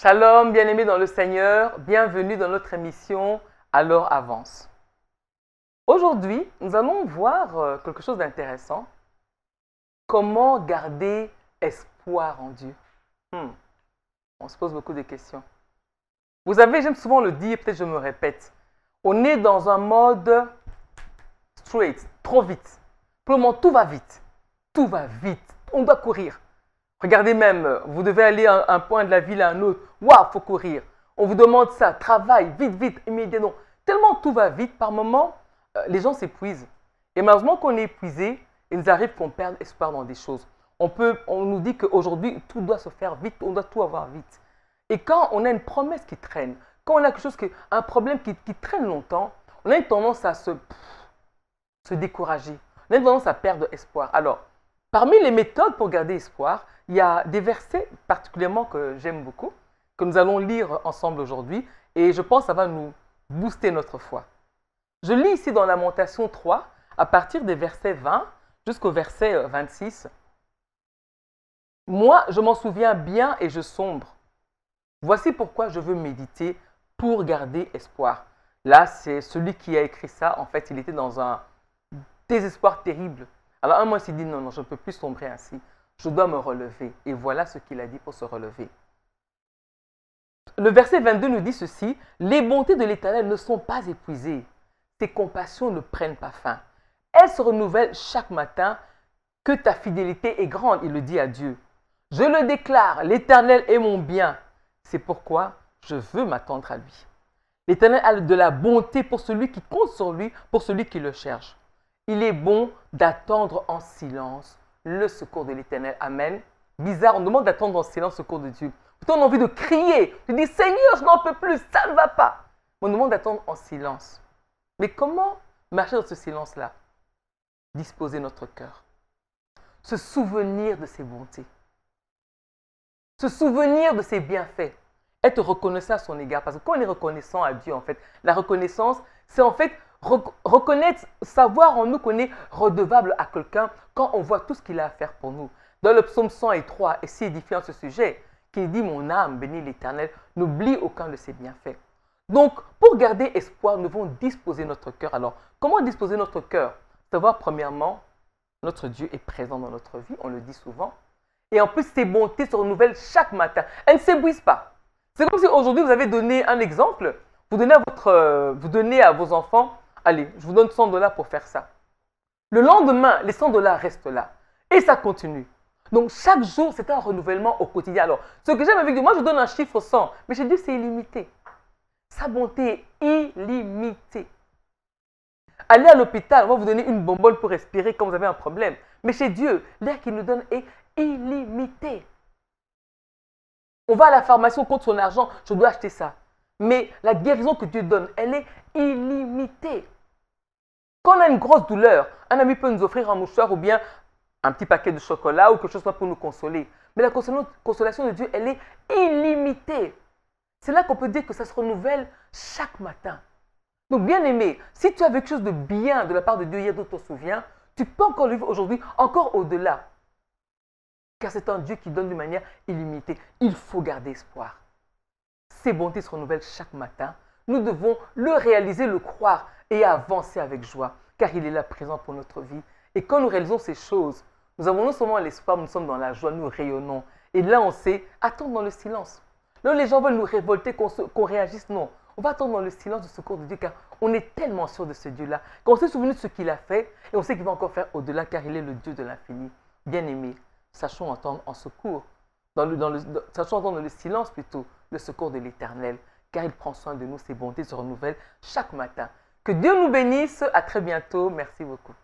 Shalom, bien-aimés dans le Seigneur, bienvenue dans notre émission Alors avance. Aujourd'hui, nous allons voir quelque chose d'intéressant. Comment garder espoir en Dieu? On se pose beaucoup de questions. Vous savez, j'aime souvent le dire, peut-être je me répète. On est dans un mode straight, trop vite. Pour le moment, tout va vite. Tout va vite. On doit courir. Regardez même, vous devez aller à un point de la ville à un autre. Waouh, il faut courir. On vous demande ça, travail, vite, vite, immédiatement. Tellement tout va vite, par moments, les gens s'épuisent. Et malheureusement qu'on est épuisé, il nous arrive qu'on perde espoir dans des choses. On nous dit qu'aujourd'hui, tout doit se faire vite, on doit tout avoir vite. Et quand on a une promesse qui traîne, quand on a quelque chose, un problème qui traîne longtemps, on a une tendance à se décourager. On a une tendance à perdre espoir. Alors, parmi les méthodes pour garder espoir, il y a des versets particulièrement que j'aime beaucoup, que nous allons lire ensemble aujourd'hui, et je pense que ça va nous booster notre foi. Je lis ici dans Lamentation 3, à partir des versets 20 jusqu'au verset 26. Moi, je m'en souviens bien et je sombre. Voici pourquoi je veux méditer pour garder espoir. Là, c'est celui qui a écrit ça. En fait, il était dans un désespoir terrible. Alors, un mois, il s'est dit, non, je ne peux plus sombrer ainsi. Je dois me relever. Et voilà ce qu'il a dit pour se relever. Le verset 22 nous dit ceci. Les bontés de l'Éternel ne sont pas épuisées. Tes compassions ne prennent pas fin. Elles se renouvellent chaque matin. Que ta fidélité est grande, il le dit à Dieu. Je le déclare, l'Éternel est mon bien. C'est pourquoi je veux m'attendre à lui. L'Éternel a de la bonté pour celui qui compte sur lui, pour celui qui le cherche. Il est bon d'attendre en silence le secours de l'Éternel. Amen. Bizarre, on demande d'attendre en silence le secours de Dieu. Pourtant, on a envie de crier. Je dis, Seigneur, je n'en peux plus, ça ne va pas. On demande d'attendre en silence. Mais comment marcher dans ce silence-là? Disposer notre cœur. Se souvenir de ses bontés. Se souvenir de ses bienfaits. Être reconnaissant à son égard. Parce que quand on est reconnaissant à Dieu, en fait, la reconnaissance, c'est en fait reconnaître, savoir en nous qu'on est redevable à quelqu'un quand on voit tout ce qu'il a à faire pour nous. Dans le psaume 103, et si édifiant ce sujet, qui dit « Mon âme bénit l'Éternel, n'oublie aucun de ses bienfaits ». Donc, pour garder espoir, nous devons disposer notre cœur. Alors, comment disposer notre cœur? Savoir, premièrement, notre Dieu est présent dans notre vie, on le dit souvent. Et en plus, ses bontés se renouvellent chaque matin. Elles ne s'épuisent pas. C'est comme si aujourd'hui, vous avez donné un exemple. Vous donnez à vos enfants, allez, je vous donne 100 $ pour faire ça. Le lendemain, les 100 $ restent là. Et ça continue. Donc, chaque jour, c'est un renouvellement au quotidien. Alors, ce que j'aime avec Dieu, moi, je donne un chiffre 100. Mais chez Dieu, c'est illimité. Sa bonté est illimitée. Allez à l'hôpital, on va vous donner une bonbonne pour respirer quand vous avez un problème. Mais chez Dieu, l'air qu'il nous donne est illimité. On va à la pharmacie, on compte son argent, je dois acheter ça. Mais la guérison que Dieu donne, elle est illimitée. Quand on a une grosse douleur, un ami peut nous offrir un mouchoir ou bien un petit paquet de chocolat ou quelque chose pour nous consoler. Mais la consolation de Dieu, elle est illimitée. C'est là qu'on peut dire que ça se renouvelle chaque matin. Donc, bien aimé, si tu as quelque chose de bien de la part de Dieu hier dont tu te souviens, tu peux encore le vivre aujourd'hui, encore au-delà. Car c'est un Dieu qui donne d'une manière illimitée. Il faut garder espoir. Ses bontés se renouvellent chaque matin. Nous devons le réaliser, le croire et avancer avec joie, car il est là présent pour notre vie. Et quand nous réalisons ces choses, nous avons non seulement l'espoir, nous sommes dans la joie, nous rayonnons. Et là, on sait, attendre dans le silence. Là, les gens veulent nous révolter, qu'on réagisse, non. On va attendre dans le silence du secours de Dieu, car on est tellement sûr de ce Dieu-là, qu'on s'est souvenu de ce qu'il a fait, et on sait qu'il va encore faire au-delà, car il est le Dieu de l'infini. Bien-aimé, sachons entendre en secours, sachons entendre dans le silence plutôt, le secours de l'Éternel, car il prend soin de nous, ses bontés se renouvellent chaque matin. Que Dieu nous bénisse, à très bientôt, merci beaucoup.